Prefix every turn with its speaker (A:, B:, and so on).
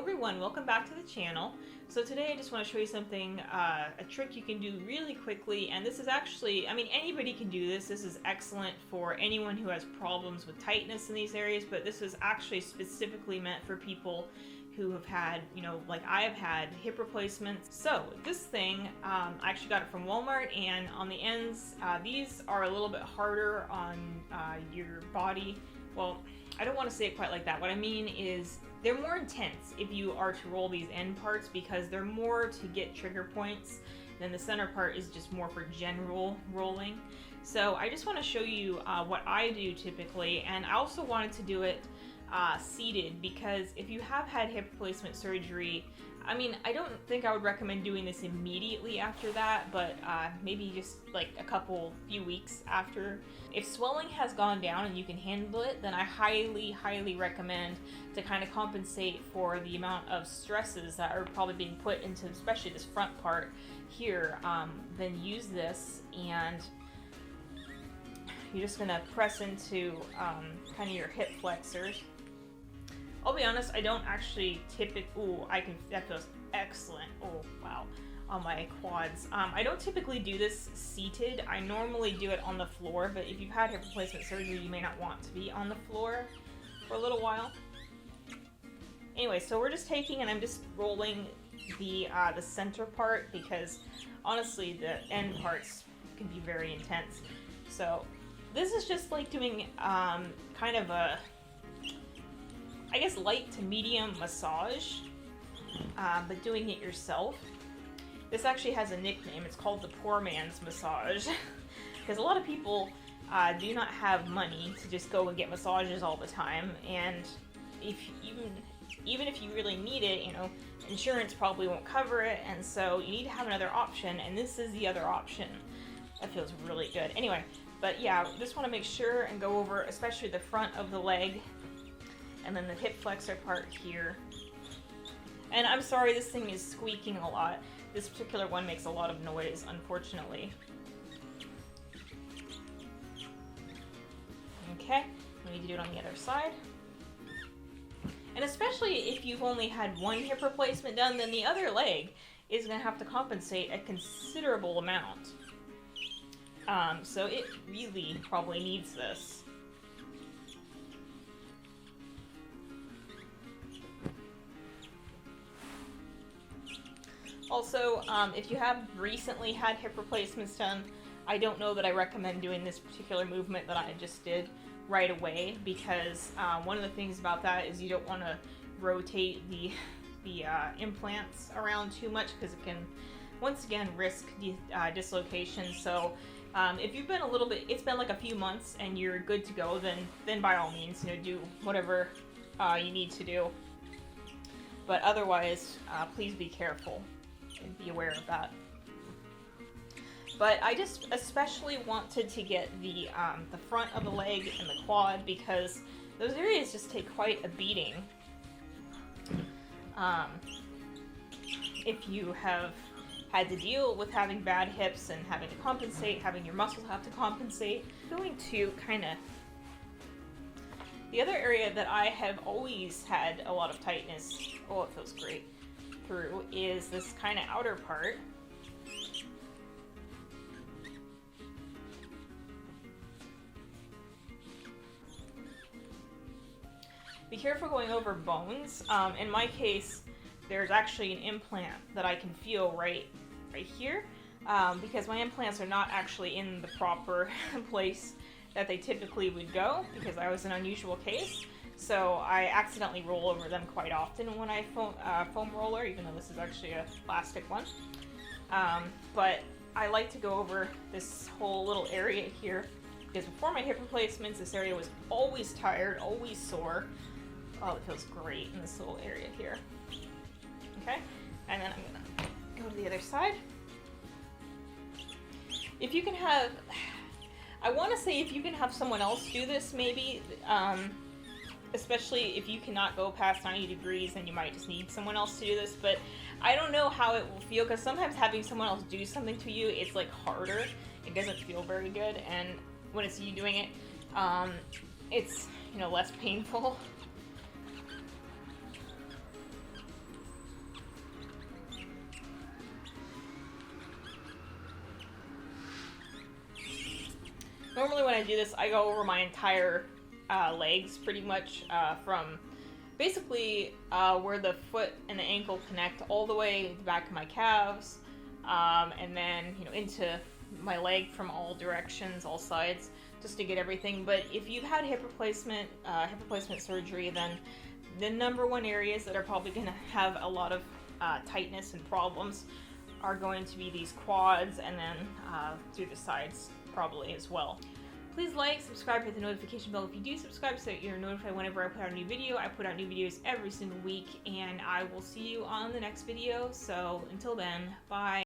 A: everyone, welcome back to the channel. So today I just want to show you something, a trick you can do really quickly, and this is actually, I mean, anybody can do this. This is excellent for anyone who has problems with tightness in these areas, but this is actually specifically meant for people who have had, you know, like I have had hip replacements. So this thing, I actually got it from Walmart, and on the ends, these are a little bit harder on your body. Well, I don't want to say it quite like that. What I mean is they're more intense if you are to roll these end parts because they're more to get trigger points. Then the center part is just more for general rolling. So I just want to show you what I do typically, and I also wanted to do it seated because if you have had hip replacement surgery, I mean, I don't think I would recommend doing this immediately after that, but maybe just like a few weeks after. If swelling has gone down and you can handle it, then I highly recommend to kind of compensate for the amount of stresses that are probably being put into especially this front part here, then use this, and you're just gonna press into kind of your hip flexors. I'll be honest, I don't actually that feels excellent. Oh, wow. On my quads. I don't typically do this seated. I normally do it on the floor, but if you've had hip replacement surgery, you may not want to be on the floor for a little while. Anyway, so we're just taking, and I'm just rolling the center part because honestly, the end parts can be very intense. So this is just like doing kind of a, I guess, light to medium massage, but doing it yourself. This actually has a nickname. It's called the poor man's massage because a lot of people do not have money to just go and get massages all the time, and even if you really need it, you know, insurance probably won't cover it, and so you need to have another option, and this is the other option. That feels really good. Anyway, but yeah, just want to make sure and go over especially the front of the leg and then the hip flexor part here. And I'm sorry, this thing is squeaking a lot. This particular one makes a lot of noise, unfortunately. Okay, we need to do it on the other side. And especially if you've only had one hip replacement done, then the other leg is going to have to compensate a considerable amount. So it really probably needs this. Also, if you have recently had hip replacements done, I don't know that I recommend doing this particular movement that I just did right away, because one of the things about that is you don't want to rotate the implants around too much because it can, once again, risk dislocation. So if you've been it's been like a few months and you're good to go, then by all means, you know, do whatever you need to do. But otherwise, please be careful and be aware of that. But I just especially wanted to get the front of the leg and the quad because those areas just take quite a beating. If you have had to deal with having bad hips and having to compensate, having your muscles have to compensate. I'm going to kind of, the other area that I have always had a lot of tightness, oh, it feels great, through is this kind of outer part. Be careful going over bones. In my case, there's actually an implant that I can feel right here, because my implants are not actually in the proper place that they typically would go, because I was an unusual case. So I accidentally roll over them quite often when I foam roller, even though this is actually a plastic one. But I like to go over this whole little area here, because before my hip replacements, this area was always tired, always sore. Oh, it feels great in this little area here. Okay, and then I'm gonna go to the other side. If you can have, I want to say if you can have someone else do this, maybe, especially if you cannot go past 90 degrees, then you might just need someone else to do this, but I don't know how it will feel, because sometimes having someone else do something to you, it's like harder. It doesn't feel very good, and when it's you doing it, it's, you know, less painful. Normally when I do this, I go over my entire legs pretty much from basically where the foot and the ankle connect all the way to the back of my calves, and then, you know, into my leg from all directions, all sides, just to get everything. But if you've had hip replacement surgery, then the number one areas that are probably going to have a lot of tightness and problems are going to be these quads, and then through the sides probably as well. Please like, subscribe, hit the notification bell if you do subscribe so that you're notified whenever I put out a new video. I put out new videos every single week, and I will see you on the next video. So until then, bye.